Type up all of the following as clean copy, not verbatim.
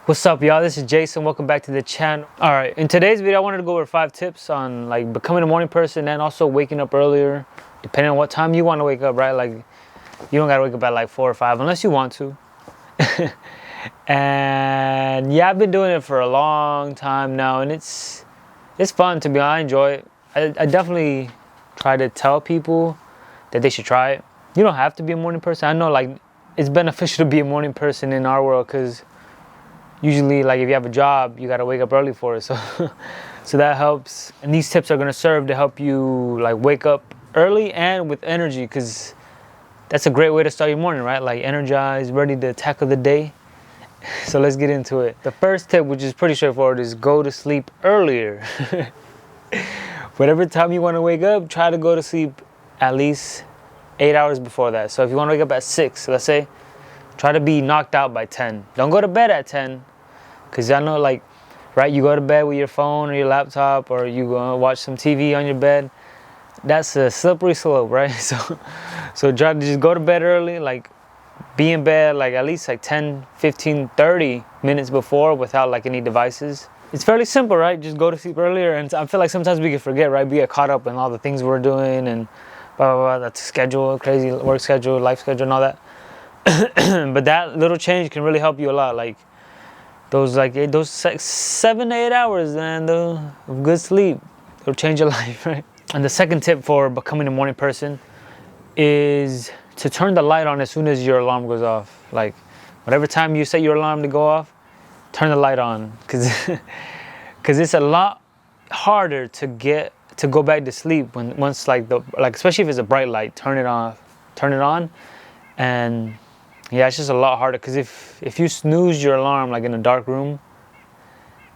What's up, y'all? This is Jason. Welcome back to the channel. All right, in today's video, I wanted to go over 5 tips on like becoming a morning person and also waking up earlier, depending on what time you want to wake up, right? Like, you don't gotta wake up at like 4 or 5 unless you want to. And yeah, I've been doing it for a long time now, and it's fun to be honest. I enjoy it. I definitely try to tell people that they should try it. You don't have to be a morning person. I know like it's beneficial to be a morning person in our world because usually, like if you have a job, you gotta wake up early for it, so so that helps. And these tips are gonna serve to help you like wake up early and with energy, because that's a great way to start your morning, right? Like energized, ready to tackle the day. So let's get into it. The first tip, which is pretty straightforward, is go to sleep earlier. Whatever time you want to wake up, try to go to sleep at least 8 hours before that. So if you want to wake up at 6, let's say, try to be knocked out by 10. Don't go to bed at 10. Because I know, like, right, you go to bed with your phone or your laptop, or you go watch some TV on your bed. That's a slippery slope, right? So try to just go to bed early, like, be in bed, like, at least, like, 10, 15, 30 minutes before without, like, any devices. It's fairly simple, right? Just go to sleep earlier. And I feel like sometimes we can forget, right? We get caught up in all the things we're doing and blah, blah, blah. That's schedule, crazy work schedule, life schedule, and all that. But that little change can really help you a lot. Like, those 7 to 8 hours, man, of good sleep, it'll change your life, right? And the second tip for becoming a morning person is to turn the light on as soon as your alarm goes off. Like, whatever time you set your alarm to go off, turn the light on, because it's a lot harder to go back to sleep once especially if it's a bright light. Turn it on, and yeah, it's just a lot harder, because if you snooze your alarm like in a dark room,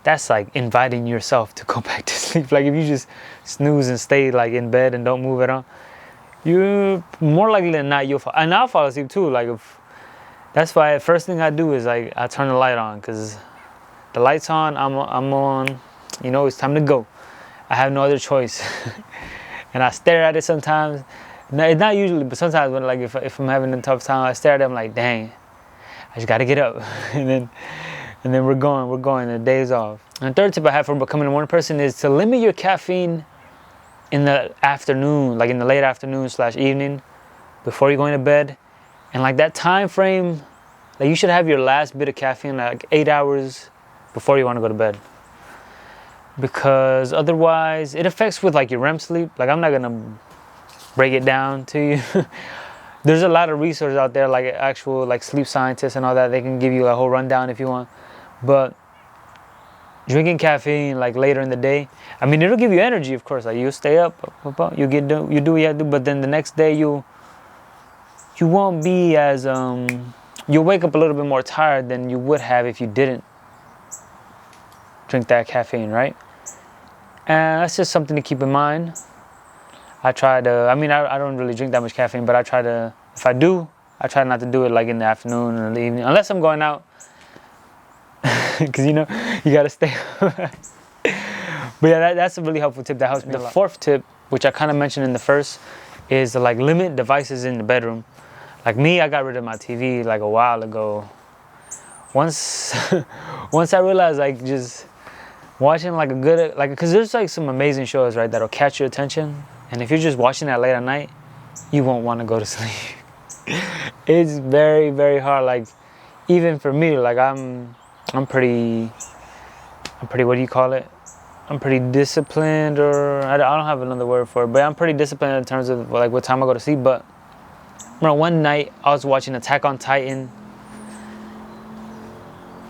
that's like inviting yourself to go back to sleep. Like if you just snooze and stay like in bed and don't move at all, you're more likely than not I'll fall asleep too. Like that's why the first thing I do is like I turn the light on, because the light's on, I'm on, you know, it's time to go. I have no other choice. And I stare at it sometimes. No, not usually, but sometimes when like if I'm having a tough time, I stare at it, I'm like, dang, I just gotta get up. and then we're going, the day's off. And the third tip I have for becoming a morning person is to limit your caffeine in the afternoon, like in the late afternoon / evening, before you're going to bed. And like that time frame, like you should have your last bit of caffeine like 8 hours before you want to go to bed. Because otherwise it affects with like your REM sleep. Like I'm not gonna break it down to you. There's a lot of resources out there, like actual like sleep scientists and all that. They can give you a whole rundown if you want. But drinking caffeine like later in the day, I mean, it'll give you energy, of course. Like you stay up, you do what you have to do. But then the next day you won't be as you'll wake up a little bit more tired than you would have if you didn't drink that caffeine, right? And that's just something to keep in mind. I don't really drink that much caffeine, but if I do, I try not to do it like in the afternoon or the evening, unless I'm going out, because you know, you gotta stay. But yeah, that's a really helpful tip that helps me a lot. The fourth tip, which I kind of mentioned in the first, is to like limit devices in the bedroom. Like me, I got rid of my TV like a while ago. Once I realized like just watching like because there's like some amazing shows, right, that'll catch your attention. And if you're just watching that late at night, you won't want to go to sleep. It's very, very hard. Like, even for me, like I'm pretty, what do you call it? I'm pretty disciplined, or I don't have another word for it, but I'm pretty disciplined in terms of like what time I go to sleep. But remember one night I was watching Attack on Titan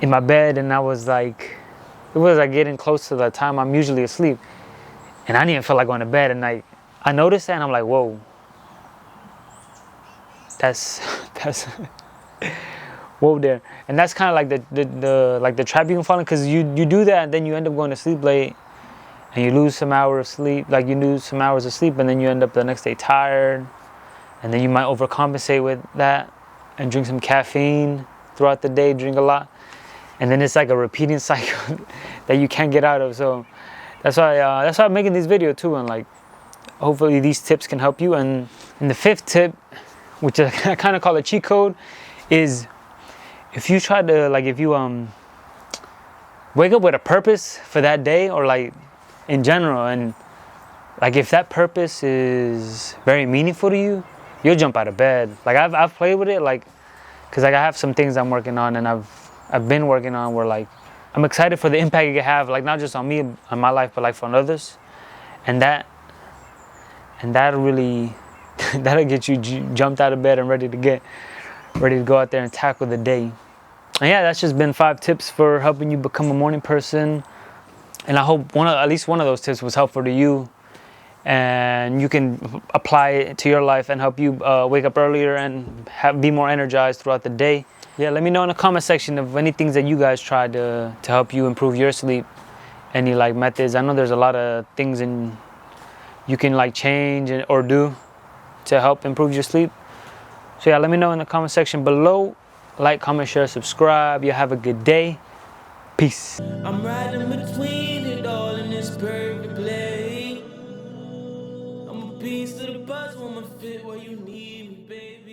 in my bed, and it was like getting close to the time I'm usually asleep. And I didn't even feel like going to bed, and like I noticed that, and I'm like, whoa, that's whoa there. And that's kind of like the trap you can fall in, because you do that, and then you end up going to sleep late, and you lose some hours of sleep. Like you lose some hours of sleep, and then you end up the next day tired, and then you might overcompensate with that and drink some caffeine throughout the day, drink a lot, and then it's like a repeating cycle that you can't get out of. So that's why I'm making this video too, and like hopefully these tips can help you. And the fifth tip, which I kind of call a cheat code, is if you try to wake up with a purpose for that day, or like in general. And like if that purpose is very meaningful to you, you'll jump out of bed. Like I've played with it, like, cause like I have some things I'm working on, and I've been working on where like I'm excited for the impact it can have, like not just on me and my life, but like on others. And that really that'll get you jumped out of bed and ready to go out there and tackle the day. And yeah, that's just been 5 tips for helping you become a morning person. And I hope at least one of those tips was helpful to you, and you can apply it to your life and help you wake up earlier and be more energized throughout the day. Yeah, let me know in the comment section of any things that you guys tried to help you improve your sleep. Any like methods. I know there's a lot of things you can like change or do to help improve your sleep. So yeah, let me know in the comment section below. Like, comment, share, subscribe. You have a good day. Peace. I'm riding between it all in this perfect play. I'm a piece of the puzzle, I'm a fit where you need me, baby.